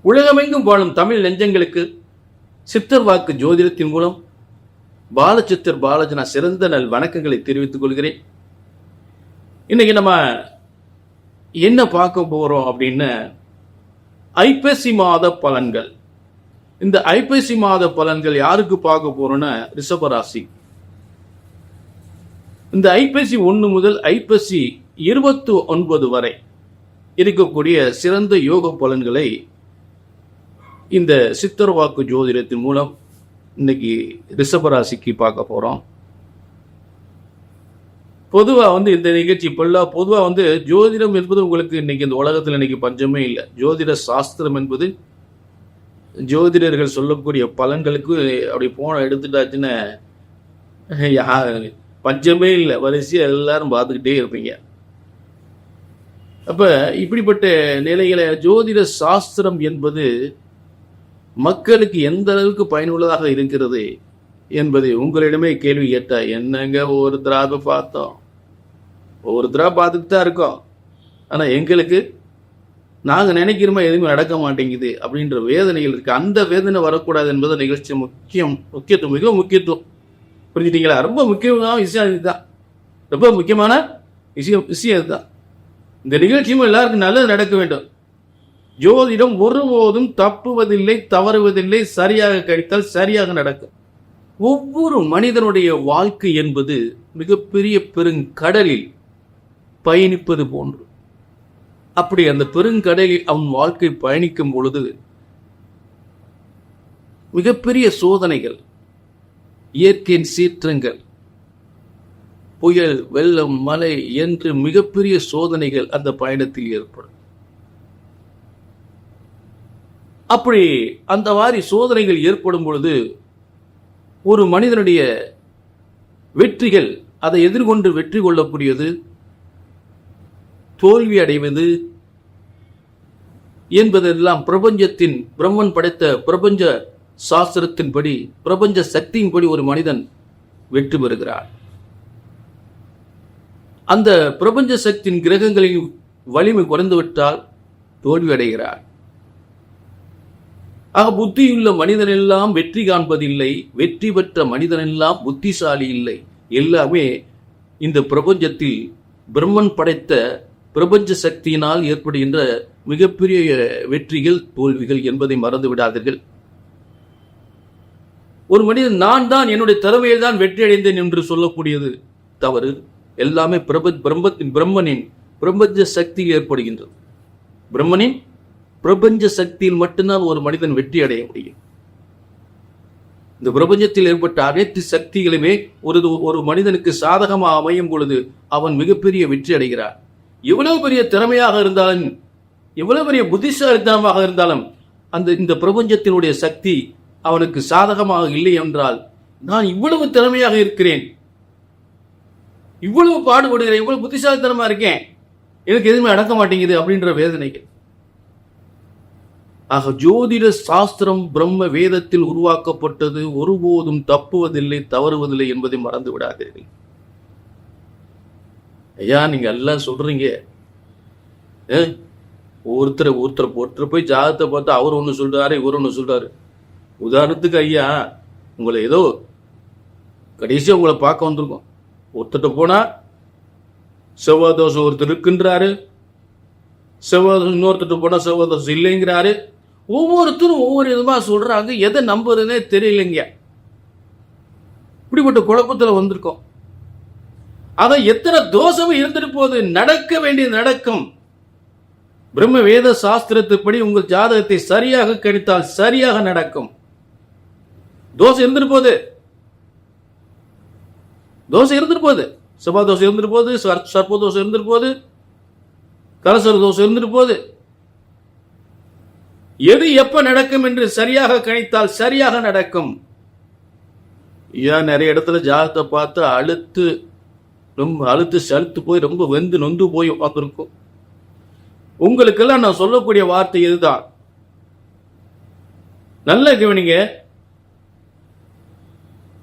உலகமெங்கும் வாழும் தமிழ் நெஞ்சங்களுக்கு சித்தர் வாக்கு ஜோதிடத்தின் மூலம் பாலச்சித்தர் பாலாஜி நான் சிறந்த நல் வணக்கங்களை தெரிவித்துக் கொள்கிறேன். இன்னைக்கு நம்ம என்ன பார்க்க போறோம் அப்படின்னு, ஐப்பசி மாத பலன்கள். இந்த ஐப்பசி மாத பலன்கள் யாருக்கு பார்க்க போறோம்னா ரிஷபராசி. இந்த ஐப்பசி 1 முதல் ஐப்பசி 29 வரை இருக்கக்கூடிய சிறந்த யோக பலன்களை இந்த சித்தர் வாக்கு ஜோதிடத்தின் மூலம் இன்னைக்கு ரிஷபராசிக்கு பார்க்க போறோம். பொதுவா இந்த நிகழ்ச்சி பொதுவா ஜோதிடம் என்பது உங்களுக்கு இன்னைக்கு இந்த உலகத்தில் இன்னைக்கு பஞ்சமே இல்லை. ஜோதிட சாஸ்திரம் என்பது ஜோதிடர்கள் சொல்லக்கூடிய பலன்களுக்கு அப்படி போன எடுத்துட்டாச்சுன்னு பஞ்சமே இல்லை. வரிசையா எல்லாரும் பார்த்துக்கிட்டே இருப்பீங்க. அப்ப இப்படிப்பட்ட நிலையில ஜோதிட சாஸ்திரம் என்பது மக்களுக்கு எந்த அளவுக்கு பயனுள்ளதாக இருக்கிறது என்பதை உங்களிடமே கேள்வி கேட்டா, என்னங்க ஒவ்வொருத்தராக பார்த்தோம், ஒவ்வொருத்தரா பார்த்துட்டு தான் இருக்கோம், ஆனா எங்களுக்கு நாங்க நினைக்கிறோமா எதுவுமே நடக்க மாட்டேங்குது அப்படின்ற வேதனைகள் இருக்கு. அந்த வேதனை வரக்கூடாது என்பது நிகழ்ச்சி முக்கியத்துவம், மிக முக்கியத்துவம். புரிஞ்சுட்டீங்களா? ரொம்ப முக்கியமான விஷயம் இதுதான். ரொம்ப முக்கியமான விஷயம் இதுதான். இந்த நிகழ்ச்சியும் எல்லாருக்கும் நல்லது நடக்க வேண்டும். ஜோதிடம் ஒருபோதும் தப்புவதில்லை, தவறுவதில்லை. சரியாக கழித்தால் சரியாக நடக்கும். ஒவ்வொரு மனிதனுடைய வாழ்க்கை என்பது மிகப்பெரிய பெருங்கடலில் பயணிப்பது போன்று. அப்படி அந்த பெருங்கடலில் அவன் வாழ்க்கை பயணிக்கும் பொழுது மிகப்பெரிய சோதனைகள், இயற்கையின் சீற்றங்கள், புயல், வெள்ளம், மழை என்று மிகப்பெரிய சோதனைகள் அந்த பயணத்தில் ஏற்படும். அப்படி அந்த மாதிரி சோதனைகள் ஏற்படும் பொழுது ஒரு மனிதனுடைய வெற்றிகள், அதை எதிர்கொண்டு வெற்றி கொள்ளக்கூடியது, தோல்வி அடைவது என்பதெல்லாம் பிரபஞ்சத்தின் பிரம்மன் படைத்த பிரபஞ்ச சாஸ்திரத்தின்படி, பிரபஞ்ச சக்தியின்படி ஒரு மனிதன் வெற்றி பெறுகிறார். அந்த பிரபஞ்ச சக்தியின் கிரகங்களின் வலிமை குறைந்துவிட்டால் தோல்வி அடைகிறார். ஆக புத்தியுள்ள மனிதனெல்லாம் வெற்றி காண்பதில்லை, வெற்றி பெற்ற மனிதனெல்லாம் புத்திசாலி இல்லை. எல்லாமே இந்த பிரபஞ்சத்தில் பிரம்மன் படைத்த பிரபஞ்ச சக்தியினால் ஏற்படுகின்ற மிகப்பெரிய வெற்றிகள், தோல்விகள் என்பதை மறந்து விடாதீர்கள். ஒரு மனிதன் நான் தான் என்னுடைய திறமையில் தான் வெற்றி அடைந்தேன் என்று சொல்லக்கூடியது தவறு. எல்லாமே பிரம்மனின் பிரபஞ்ச சக்தியில் ஏற்படுகின்றது. பிரம்மனின் பிரபஞ்ச சக்தியில் மட்டும்தான் ஒரு மனிதன் வெற்றி அடைய முடியும். இந்த பிரபஞ்சத்தில் ஏற்பட்ட அனைத்து சக்திகளுமே ஒரு மனிதனுக்கு சாதகமாக அமையும் பொழுது அவன் மிகப்பெரிய வெற்றி அடைகிறார். எவ்வளவு பெரிய திறமையாக இருந்தாலும், எவ்வளவு பெரிய புத்திசாலித்தனமாக இருந்தாலும், இந்த பிரபஞ்சத்தினுடைய சக்தி அவனுக்கு சாதகமாக இல்லை என்றால், நான் இவ்வளவு திறமையாக இருக்கிறேன், இவ்வளவு பாடுபடுகிறேன், இவ்வளவு புத்திசாலித்தனமா இருக்கேன், எனக்கு எதுவுமே நடக்க மாட்டேங்குது அப்படின்ற வேதனைகள். ஆக ஜோதிட சாஸ்திரம் பிரம்ம வேதத்தில் உருவாக்கப்பட்டது. ஒருபோதும் தப்புவதில்லை, தவறுவதில்லை என்பதை மறந்து விடாதீர்கள். ஐயா, நீங்க எல்லாம் சொல்றீங்க, ஒருத்தர் போய் ஜாதகத்தை பார்த்தா அவர் ஒண்ணு சொல்றாரு, இவர் ஒண்ணு சொல்றாரு. உதாரணத்துக்கு ஐயா, உங்களை ஏதோ கடைசியா உங்களை பார்க்க வந்திருக்கோம். ஒருத்தட்ட போனா செவ்வாய் தோஷம் ஒருத்தர் இருக்குன்றாரு, செவ்வாய் தோஷம் இன்னொருத்தட்ட போனா செவ்வாய் தோஷம் இல்லைங்கிறாரு. ஒவ்வொருத்தரும் ஒவ்வொரு விதமா சொல்றாங்க. எதை நம்புறதுனே தெரியலைங்க. இப்படிப்பட்ட குழப்பத்துல வந்திருக்கோம். அதான் எத்தனை தோஷமும் இருந்துட்டு போகுது, நடக்க வேண்டியது நடக்கும். பிரம்ம வேத சாஸ்திரத்துப்படி உங்கள் ஜாதகத்தை சரியாக கணித்தால் சரியாக நடக்கும். தோஷம் இருந்துட்டு போகுது, தோஷம் இருந்துட்டு போகுது, செவ்வாய் தோஷம் இருந்துட்டு போகுது, சர்ப்ப தோஷம் இருந்துட்டு போகுது, கலசர தோஷம் இருந்துட்டு போகுது. எது எப்ப நடக்கும் என்று சரியாக கணித்தால் சரியாக நடக்கும். ஏன் நிறைய இடத்துல ஜாதகத்தை பார்த்து அழுத்து சலுத்து போய் ரொம்ப வெந்து நொந்து போய் உட்காந்துருக்கும். உங்களுக்கெல்லாம் நான் சொல்லக்கூடிய வார்த்தை இதுதான். நல்ல கவனிங்க.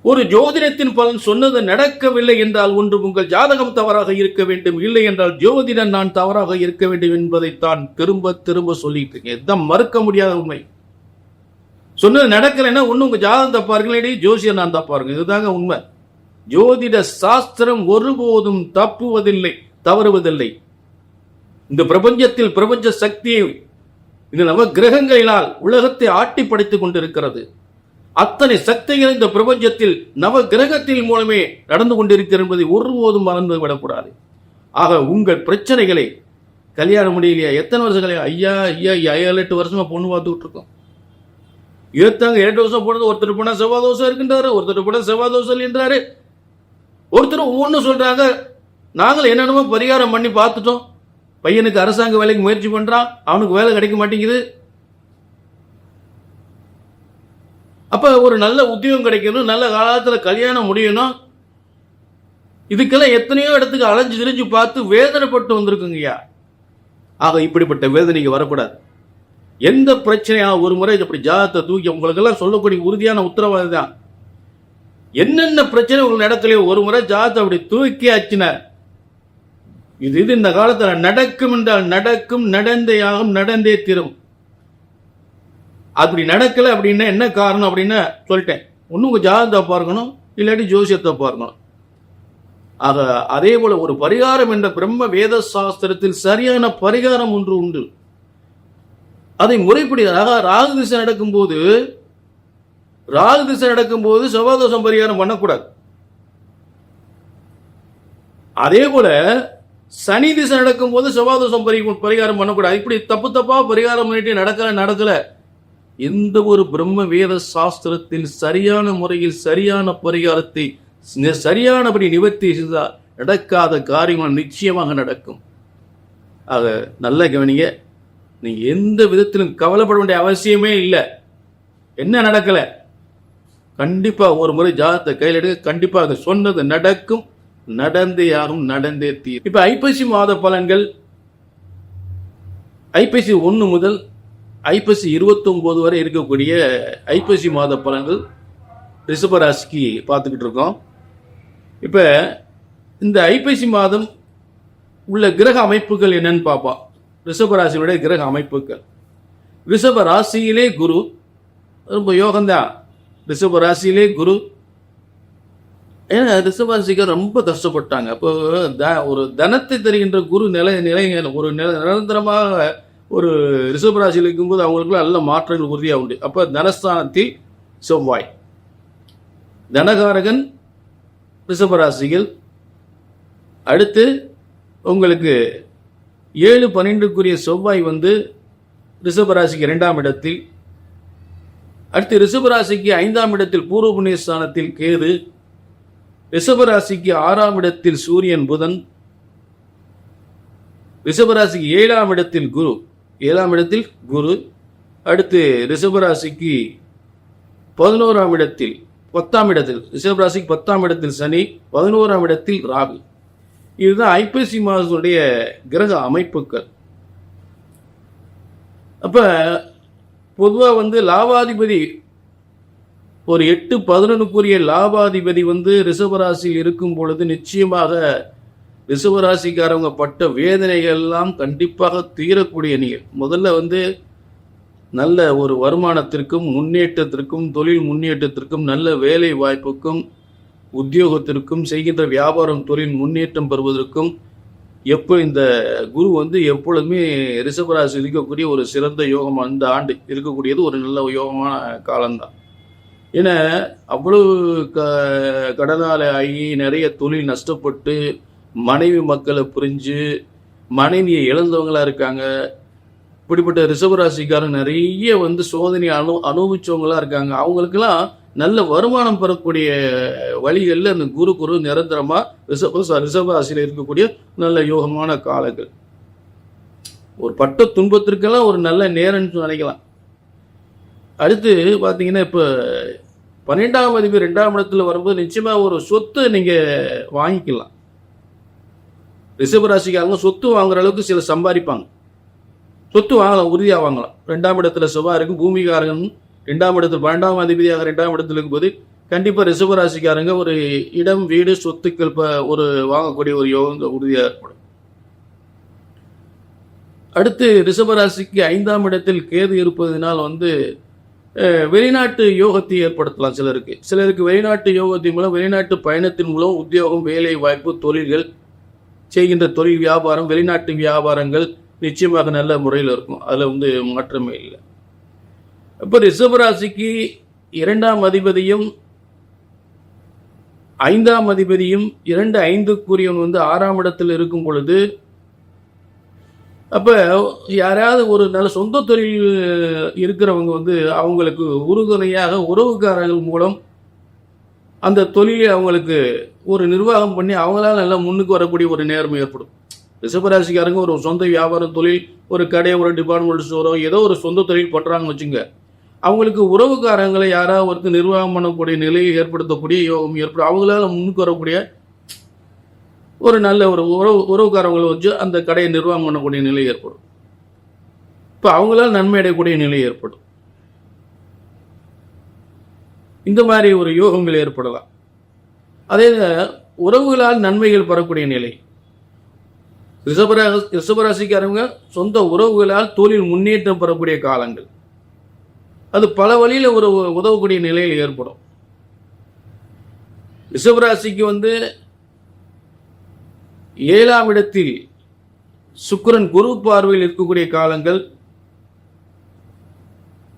ஒரு ஜோதிடத்தின் பலன் சொன்னது நடக்கவில்லை என்றால் ஒன்று உங்கள் ஜாதகம் தவறாக இருக்க வேண்டும், இல்லை என்றால் ஜோதிடன் நான் தவறாக இருக்க வேண்டும் என்பதைத்தான் திரும்ப திரும்ப சொல்லிட்டு இருக்கேன். இதுதான் மறுக்க முடியாத உண்மை. சொன்னது நடக்கலைன்னா ஒண்ணு உங்க ஜாதகம் தப்பா இருக்கு, ஜோசியர் நான் தப்பா இருக்கு. இதுதாங்க உண்மை. ஜோதிட சாஸ்திரம் ஒருபோதும் தப்புவதில்லை, தவறுவதில்லை. இந்த பிரபஞ்சத்தில் பிரபஞ்ச சக்தியை இந்த நவ கிரகங்களினால் உலகத்தை ஆட்டி படைத்துக் கொண்டிருக்கிறது. அத்தனை சக்திகள் இந்த பிரபஞ்சத்தில் நவ கிரகத்தின் மூலமே நடந்து கொண்டிருக்கிறது என்பதை ஒருபோதும் மறந்து விடக்கூடாது. ஆக உங்கள் பிரச்சனைகளை, கல்யாணம் முடியலையா, எத்தனை வருஷங்களே, ஐயா 7-8 வருஷமா பொண்ணு பார்த்துக்கிட்டு இருக்கோம். இருபத்தாங்க 7 வருஷம் போனது, ஒருத்தர் போனா செவ்வாய் தோசை இருக்குன்றாரு, ஒருத்தர் போனா செவ்வாய் தோசை இல்லைன்றாரு, ஒருத்தர் ஒவ்வொன்றும் சொல்றாங்க. நாங்கள் என்னென்னமோ பரிகாரம் பண்ணி பார்த்துட்டோம். பையனுக்கு அரசாங்க வேலைக்கு முயற்சி பண்றான், அவனுக்கு வேலை கிடைக்க மாட்டேங்குது. அப்ப ஒரு நல்ல உத்தியோகம் கிடைக்கணும், நல்ல காலத்துல கல்யாணம் முடியணும். இதுக்கெல்லாம் எத்தனையோ இடத்துக்கு அலைஞ்சு திரிஞ்சு பார்த்து வேதனைப்பட்டு வந்திருக்குங்கய்யா. ஆக இப்படிப்பட்ட வேதனைக்கு வரக்கூடாது. எந்த பிரச்சனையா ஒரு முறை அப்படி ஜாதகத்தை தூக்கி உங்களுக்கெல்லாம் சொல்லக்கூடிய உறுதியான உத்தரவாதம் தான். என்னென்ன பிரச்சனை உங்களுக்கு நடக்கலையோ ஒரு முறை ஜாதகத்தை அப்படி தூக்கி ஆச்சுன, இது இந்த காலத்துல நடக்கும் என்றால் நடக்கும், நடந்தே ஆகும், நடந்தே தீரும். அப்படி நடக்கல அப்படின்னா என்ன காரணம் அப்படின்னு சொல்லிட்டேன். ஒன்னும் உங்க ஜாதகத்தை பார்க்கணும், இல்லாட்டி ஜோசியத்தை பார்க்கணும். ஆக அதே போல ஒரு பரிகாரம் என்ற பிரம்ம வேத சாஸ்திரத்தில் சரியான பரிகாரம் ஒன்று உண்டு. அதை முறைப்படி ராகு திசை நடக்கும் போது செவ்வாதோஷம் பரிகாரம் பண்ணக்கூடாது. அதே போல சனி திசை நடக்கும் போது செவ்வாதோஷம் பரிகாரம் பண்ணக்கூடாது. இப்படி தப்பா பரிகாரம் பண்ணிட்டு நடக்கல. எந்த ஒரு பிரம்ம வேத சாஸ்திரத்தில் சரியான முறையில் சரியான பரிகாரத்தை சரியானபடி நிவர்த்தி செய்தால் நடக்காத காரியங்கள் நிச்சயமாக நடக்கும். ஆக நல்ல கவனிங்க. நீங்க எந்த விதத்திலும் கவலைப்பட வேண்டிய அவசியமே இல்லை. என்ன நடக்கல, கண்டிப்பா ஒரு முறை ஜாதகத்தை கையில் எடுக்க, கண்டிப்பாக சொன்னது நடக்கும், நடந்தே ஆகும், நடந்தே தீரும். இப்ப ஐப்பசி மாத பலன்கள் ஐப்பசி 1 முதல் ஐப்பசி 29 வரை இருக்கக்கூடிய ஐப்பசி மாத பலன்கள் ரிஷபராசிக்கு பார்த்துக்கிட்டு இருக்கோம். இப்ப இந்த ஐப்பசி மாதம் உள்ள கிரக அமைப்புகள் என்னன்னு பார்ப்போம். ரிஷபராசியுடைய கிரக அமைப்புகள். ரிஷப ராசியிலே குரு, ரொம்ப யோகம்தான். ரிஷப ராசியிலே குரு. ஏன்னா ரிஷபராசிக்கு ரொம்ப கஷ்டப்பட்டாங்க. அப்போ ஒரு தனத்தை தருகின்ற குரு ஒரு நிரந்தரமாக ஒரு ரிஷபராசியில் இருக்கும்போது அவங்களுக்கு நல்ல மாற்றங்கள் உறுதியாக உண்டு. அப்ப தனஸ்தானத்தில் செவ்வாய், தனகாரகன் ரிஷபராசிகள். அடுத்து உங்களுக்கு 7-12க்குரிய செவ்வாய் ரிஷபராசிக்கு 2ஆம் இடத்தில். அடுத்து ரிஷபராசிக்கு 5ஆம் இடத்தில் பூர்வ புண்ணிய ஸ்தானத்தில் கேது. ரிஷபராசிக்கு 6ஆம் இடத்தில் சூரியன் புதன். ரிஷபராசிக்கு 7ஆம் இடத்தில் குரு. 7ஆம் இடத்தில் குரு. அடுத்து ரிஷபராசிக்கு 11ஆம் இடத்தில் 10ஆம் இடத்தில் ரிஷபராசிக்கு 10ஆம் இடத்தில் சனி, 11ஆம் இடத்தில் ராகு. இதுதான் ஐப்பசி மாதத்துடைய கிரக அமைப்புகள். அப்ப பொதுவா லாபாதிபதி ஒரு 8-11க்குரிய லாபாதிபதி ரிஷபராசியில் இருக்கும் பொழுது நிச்சயமாக ரிஷபராசிக்காரவங்க பட்ட வேதனைகள் எல்லாம் கண்டிப்பாக தீரக்கூடிய நீர். முதல்ல நல்ல ஒரு வருமானத்திற்கும் முன்னேற்றத்திற்கும் தொழில் முன்னேற்றத்திற்கும் நல்ல வேலை வாய்ப்புக்கும் உத்தியோகத்திற்கும் செய்கின்ற வியாபாரம் தொழில் முன்னேற்றம் பெறுவதற்கும் இந்த குரு எப்பொழுதுமே ரிஷபராசி இருக்கக்கூடிய ஒரு சிறந்த யோகமாக இந்த ஆண்டு இருக்கக்கூடியது ஒரு நல்ல யோகமான காலம்தான். ஏன்னா அவ்வளவு கடனால ஆகி நிறைய தொழில் நஷ்டப்பட்டு மனைவி மக்களை புரிஞ்சு மனைவியை இழந்தவங்களா இருக்காங்க. இப்படிப்பட்ட ரிஷபராசிக்காரங்க நிறைய சோதனை அனுபவிச்சவங்களா இருக்காங்க. அவங்களுக்கெல்லாம் நல்ல வருமானம் பெறக்கூடிய வழிகளில் அந்த குரு நிரந்தரமா ரிஷபராசியில் இருக்கக்கூடிய நல்ல யோகமான காலங்கள். ஒரு பட்ட துன்பத்திற்கெல்லாம் ஒரு நல்ல நேரம்னு நினைக்கலாம். அடுத்து பார்த்தீங்கன்னா இப்போ 12ஆம் அதிபதி 2ஆம் இடத்துல வரும்போது நிச்சயமா ஒரு சொத்து நீங்க வாங்கிக்கலாம். ரிஷபராசிக்காரங்க சொத்து வாங்குற அளவுக்கு சில சம்பாதிப்பாங்க. சொத்து வாங்கலாம், உறுதியா வாங்கலாம். 2ஆம் இடத்துல செவ்வாய் இருக்கும், பூமிகாரகன் 2ஆம் இடத்துல 12ஆம் அதிபதியாக 2ஆம் இடத்துல இருக்கும்போது கண்டிப்பாக ரிஷபராசிக்காரங்க ஒரு இடம், வீடு, சொத்துக்கள் ஒரு வாங்கக்கூடிய ஒரு யோகம் உறுதியாக ஏற்படும். அடுத்து ரிஷபராசிக்கு 5ஆம் இடத்தில் கேது இருப்பதனால் வெளிநாட்டு யோகத்தை ஏற்படுத்தலாம். சிலருக்கு வெளிநாட்டு யோகத்தின் மூலம், வெளிநாட்டு பயணத்தின் மூலம் உத்தியோகம், வேலை வாய்ப்பு, தொழில்கள், செய்கின்ற தொழில் வியாபாரம், வெளிநாட்டு வியாபாரங்கள் நிச்சயமாக நல்ல முறையில் இருக்கும். அதில் மாற்றமே இல்லை. இப்போ ரிஷபராசிக்கு 2ஆம் அதிபதியும் 5ஆம் அதிபதியும் 2, 5க்குரியவன் 6ஆம் இடத்தில் இருக்கும் பொழுது, அப்போ யாராவது ஒரு நல்ல சொந்த தொழில் இருக்கிறவங்க அவங்களுக்கு உறுதுணையாக உறவுக்காரர்கள் மூலம் அந்த தொழிலை அவங்களுக்கு ஒரு நிர்வாகம் பண்ணி அவங்களால நல்லா முன்னுக்கு வரக்கூடிய ஒரு நேர்மை ஏற்படும். ரிஷபராசிக்காரங்க ஒரு சொந்த வியாபாரம், தொழில், ஒரு கடை, ஒரு டிபார்ட்மெண்ட் ஸ்டோரோ ஏதோ ஒரு சொந்த தொழில் பண்ணுறாங்கன்னு வச்சுங்க, அவங்களுக்கு உறவுக்காரங்களை யாராவது ஒருத்தர் நிர்வாகம் பண்ணக்கூடிய நிலையை ஏற்படுத்தக்கூடிய யோகம் ஏற்படும். அவங்களால முன்னுக்கு வரக்கூடிய ஒரு நல்ல ஒரு உறவுக்காரங்களை வச்சு அந்த கடையை நிர்வாகம் பண்ணக்கூடிய நிலை ஏற்படும். இப்போ அவங்களால நன்மை அடையக்கூடிய நிலை ஏற்படும். இந்த மாதிரி ஒரு யோகங்கள் ஏற்படலாம். அதே உறவுகளால் நன்மைகள் பெறக்கூடிய நிலை. ரிஷபராசிக்காரங்க சொந்த உறவுகளால் தொழில் முன்னேற்றம் பெறக்கூடிய காலங்கள், அது பல வழியில் ஒரு உதவக்கூடிய நிலையில் ஏற்படும். ரிஷபராசிக்கு 7ஆம் இடத்தில் சுக்கிரன் குரு பார்வையில் இருக்கக்கூடிய காலங்கள்,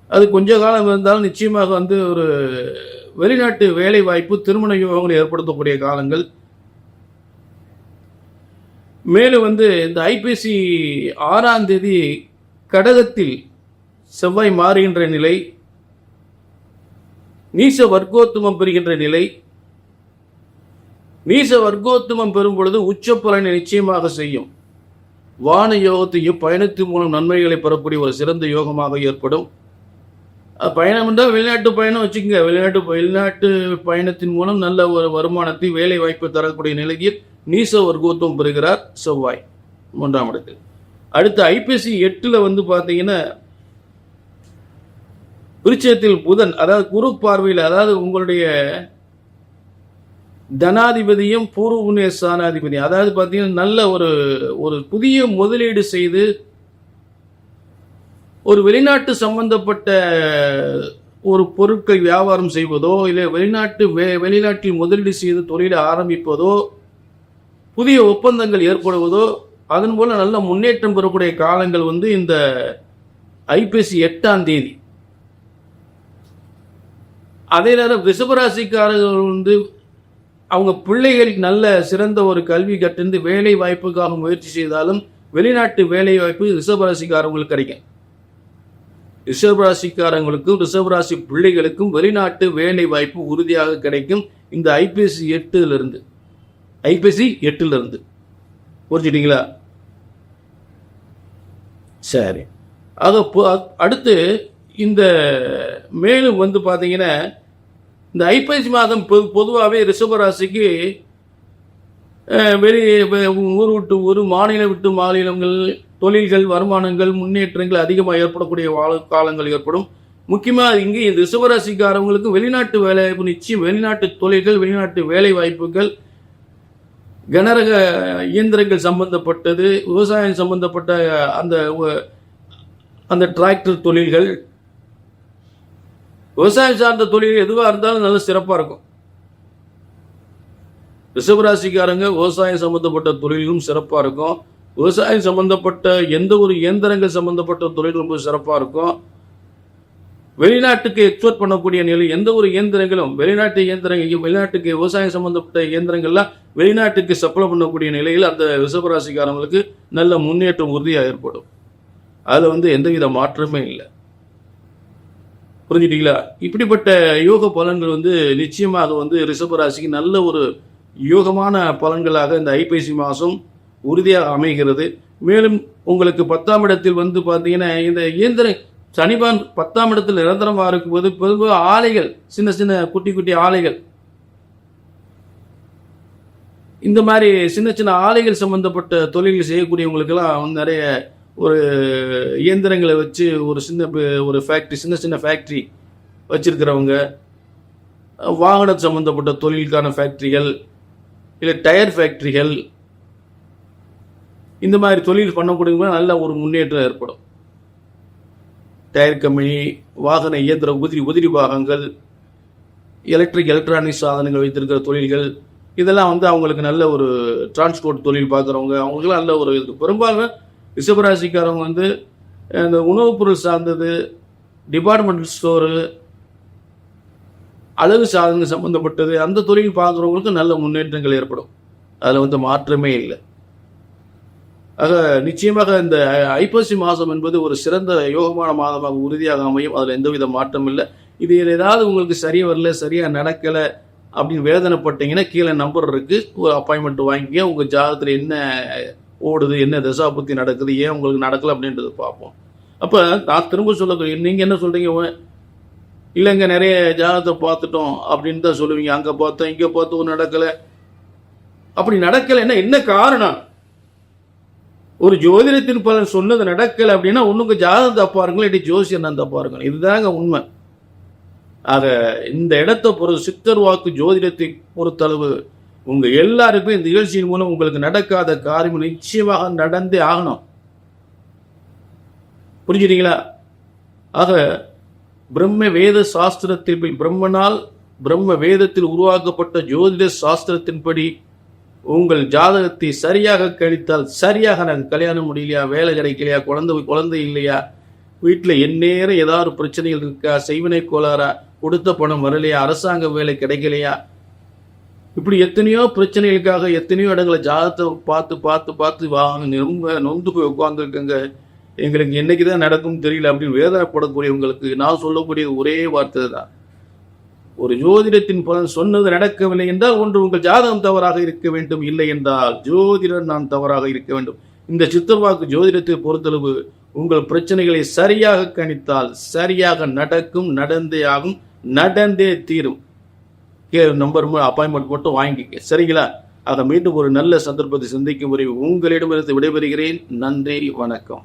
அது கொஞ்ச காலம் இருந்தாலும் நிச்சயமாக ஒரு வெளிநாட்டு வேலை வாய்ப்பு, திருமண யோகங்களை ஏற்படுத்தக்கூடிய காலங்கள். மேலும் இந்த ஐப்பசி 6ஆம் தேதி கடகத்தில் செவ்வாய் மாறுகின்ற நிலை, நீச வர்க்கோத்துமம் பெறுகின்ற நிலை. நீச வர்க்கோத்துமம் பெறும் பொழுது உச்ச பலனை நிச்சயமாக செய்யும். வான யோகத்தையும் பயணத்தின் மூலம் நன்மைகளை பெறக்கூடிய ஒரு சிறந்த யோகமாக ஏற்படும். பயணம் என்றால் வெளிநாட்டு பயணம் வச்சுக்கோங்க. வெளிநாட்டு பயணத்தின் மூலம் நல்ல ஒரு வருமானத்தை, வேலை வாய்ப்பு தரக்கூடிய நிலையில் நீச வர்க்கோத்துவம் பெறுகிறார் செவ்வாய் 3ஆம் இடத்தில். அடுத்து ஐப்பசி 8ல் பார்த்தீங்கன்னா விருச்சிகத்தில் புதன், அதாவது குரு பார்வையில், அதாவது உங்களுடைய தனாதிபதியும் பூர்வ புண்ணிய ஸ்தானாதிபதியும், அதாவது பார்த்தீங்கன்னா நல்ல ஒரு புதிய முதலீடு செய்து ஒரு வெளிநாட்டு சம்பந்தப்பட்ட ஒரு பொருட்கள் வியாபாரம் செய்வதோ, இல்லை வெளிநாட்டில் முதலீடு செய்து தொழிலை ஆரம்பிப்பதோ, புதிய ஒப்பந்தங்கள் ஏற்படுவதோ, அதன் மூலம் நல்ல முன்னேற்றம் பெறக்கூடிய காலங்கள் இந்த ஐப்பசி 8ஆம் தேதி. அதே நேரம் ரிஷபராசிக்காரர்கள் அவங்க பிள்ளைகள் நல்ல சிறந்த ஒரு கல்வி கற்றிருந்து வேலை வாய்ப்புக்காக முயற்சி செய்தாலும் வெளிநாட்டு வேலை வாய்ப்பு ரிஷபராசிக்காரங்களுக்கு கிடைக்கும். ரிஷபராசிக்காரங்களுக்கும் ரிஷபராசி பிள்ளைகளுக்கும் வெளிநாட்டு வேலை வாய்ப்பு உறுதியாக கிடைக்கும் இந்த ஐப்பசி 8லிருந்து. புரிஞ்சுட்டீங்களா? சரி. அடுத்து இந்த மேலும் பார்த்தீங்கன்னா இந்த ஐப்பசி மாதம் பொதுவாகவே ரிஷபராசிக்கு ஊர் விட்டு ஊர், மாநிலம் விட்டு மாநிலங்கள், தொழில்கள், வருமானங்கள், முன்னேற்றங்கள் அதிகமாக ஏற்படக்கூடிய காலங்கள் ஏற்படும். முக்கியமாக இங்கே ரிஷபராசிக்காரவங்களுக்கு வெளிநாட்டு வேலைவாய்ப்பு நிச்சயம். வெளிநாட்டு தொழில்கள், வெளிநாட்டு வேலை வாய்ப்புகள், கனரக இயந்திரங்கள் சம்பந்தப்பட்டது, விவசாயம் சம்பந்தப்பட்ட அந்த டிராக்டர் தொழில்கள், விவசாயம் சார்ந்த தொழில் எதுவாக இருந்தாலும் நல்ல சிறப்பாக இருக்கும். ரிஷபராசிக்காரங்க விவசாயம் சம்பந்தப்பட்ட தொழிலும் சிறப்பாக இருக்கும். விவசாயம் சம்பந்தப்பட்ட எந்த ஒரு இயந்திரங்கள் சம்பந்தப்பட்ட தொழில் ரொம்ப சிறப்பாக இருக்கும். வெளிநாட்டுக்கு எக்ஸ்போர்ட் பண்ணக்கூடிய நிலை, எந்த ஒரு இயந்திரங்களும் வெளிநாட்டுக்கு விவசாயம் சம்பந்தப்பட்ட இயந்திரங்கள்லாம் வெளிநாட்டுக்கு சப்ளை பண்ணக்கூடிய நிலையில் அந்த ரிஷபராசிக்காரங்களுக்கு நல்ல முன்னேற்றம் உறுதியாக ஏற்படும். அதில் எந்தவித மாற்றமே இல்லை. புரிஞ்சுட்டீங்களா? இப்படிப்பட்ட யோக பலன்கள் நிச்சயமாக ரிஷபராசிக்கு நல்ல ஒரு யோகமான பலன்களாக இந்த ஐப்பசி மாதம் உறுதியாக அமைகிறது. மேலும் உங்களுக்கு 10ஆம் இடத்தில் பார்த்தீங்கன்னா இந்த இயந்திர சனிபான் 10ஆம் இடத்தில் நிரந்தரமாக இருக்கும்போது பொதுவாக ஆலைகள், சின்ன சின்ன குட்டி குட்டி ஆலைகள், இந்த மாதிரி சின்ன சின்ன ஆலைகள் சம்பந்தப்பட்ட தொழில்கள் செய்யக்கூடியவங்களுக்கெல்லாம் நிறைய ஒரு இயந்திரங்களை வச்சு ஒரு ஃபேக்ட்ரி, சின்ன சின்ன ஃபேக்ட்ரி வச்சிருக்கிறவங்க, வாகன சம்பந்தப்பட்ட தொழிலுக்கான ஃபேக்டரிகள், இல்லை டயர் ஃபேக்டரிகள், இந்த மாதிரி தொழில் பண்ணக்கூடிய நல்ல ஒரு முன்னேற்றம் ஏற்படும். டயர் கம்பெனி, வாகன இயந்திர உதிரி பாகங்கள், எலக்ட்ரானிக் சாதனங்கள் வைத்திருக்கிற தொழில்கள், இதெல்லாம் அவங்களுக்கு நல்ல ஒரு டிரான்ஸ்போர்ட் தொழில் பார்க்குறவங்க, அவங்களுக்குலாம் நல்ல ஒரு இது. பெரும்பாலும் ரிஷபராசிக்காரவங்க இந்த உணவுப் பொருள் சார்ந்தது, டிபார்ட்மெண்டல் ஸ்டோரு, அழகு சாதனங்கள் சம்பந்தப்பட்டது, அந்த தொழில் பார்க்குறவங்களுக்கு நல்ல முன்னேற்றங்கள் ஏற்படும். அதில் மாற்றமே இல்லை. ஆக நிச்சயமாக இந்த ஐப்பசி மாதம் என்பது ஒரு சிறந்த யோகமான மாதமாக உறுதியாக அமையும். அதில் எந்தவித மாற்றம் இல்லை. இது ஏதாவது உங்களுக்கு சரியாக வரல, சரியாக நடக்கலை அப்படின்னு வேதனைப்பட்டீங்கன்னா கீழே நம்பர் இருக்குது, ஒரு அப்பாயின்மெண்ட் வாங்கிக்க. உங்கள் ஜாதகத்தில் என்ன ஓடுது, என்ன தசா புத்தி நடக்குது, ஏன் உங்களுக்கு நடக்கலை அப்படின்றது பார்ப்போம். அப்போ நான் திரும்ப சொல்ல, நீங்கள் என்ன சொல்கிறீங்க, இல்லைங்க நிறைய ஜாதகத்தை பார்த்துட்டோம் அப்படின்னு தான் சொல்லுவீங்க. அங்கே பார்த்தோம், இங்கே பார்த்தோம், நடக்கலை. அப்படி நடக்கலைன்னா என்ன காரணம்? ஒரு ஜோதிடத்தின் பலன் சொன்னது நடக்கலை அப்படின்னா ஒன்றுங்க ஜாதகம் தப்பாருங்களோ, இல்லாட்டி ஜோசியம் தான் தப்பாருங்களோ, இதுதாங்க உண்மை. ஆக இந்த இடத்தை பொறுத்து சித்தர் வாக்கு ஜோதிடத்தை பொறுத்தளவு உங்க எல்லாருக்கும் இந்த நிகழ்ச்சியின் மூலம் உங்களுக்கு நடக்காத காரியம் நிச்சயமாக நடந்தே ஆகணும். புரிஞ்சுட்டீங்களா? ஆக பிரம்ம வேத சாஸ்திரத்தில் பிரம்ம வேதத்தில் உருவாக்கப்பட்ட ஜோதிட சாஸ்திரத்தின்படி உங்கள் ஜாதகத்தை சரியாக கழித்தால், சரியாக நாங்கள் கல்யாணம் முடியலையா, வேலை கிடைக்கலையா, குழந்தை இல்லையா, வீட்டில் எந்நேரம் ஏதாவது பிரச்சனைகள் இருக்கா, செய்வினை கோளாறா, கொடுத்த பணம் வரலையா, அரசாங்க வேலை கிடைக்கலையா, இப்படி எத்தனையோ பிரச்சனைகளுக்காக எத்தனையோ இடங்களை ஜாதகத்தை பார்த்து பார்த்து பார்த்து ரொம்ப நொந்து போய் உட்காந்துருக்கங்க. எங்களுக்கு என்னைக்கு தான் நடக்கும் தெரியல அப்படின்னு வேதனைப்படக்கூடியவங்களுக்கு நான் சொல்லக்கூடிய ஒரே வார்த்தை தான், ஒரு ஜோதிடத்தின் பலன் சொன்னது நடக்கவில்லை என்றால் ஒன்று உங்கள் ஜாதகம் தவறாக இருக்க வேண்டும், இல்லை என்றால் ஜோதிடர் நான் தவறாக இருக்க வேண்டும். இந்த சித்தர்வாக்கு ஜோதிடத்தை பொறுத்தளவு உங்கள் பிரச்சனைகளை சரியாக கணித்தால் சரியாக நடக்கும், நடந்தே ஆகும், நடந்தே தீரும். நம்பர் அப்பாயின்மெண்ட் மட்டும் வாங்கிக்க, சரிங்களா? அதை மீண்டும் ஒரு நல்ல சந்தர்ப்பத்தை சந்திக்கும் வரை உங்களிடமிருந்து விடைபெறுகிறேன். நன்றி, வணக்கம்.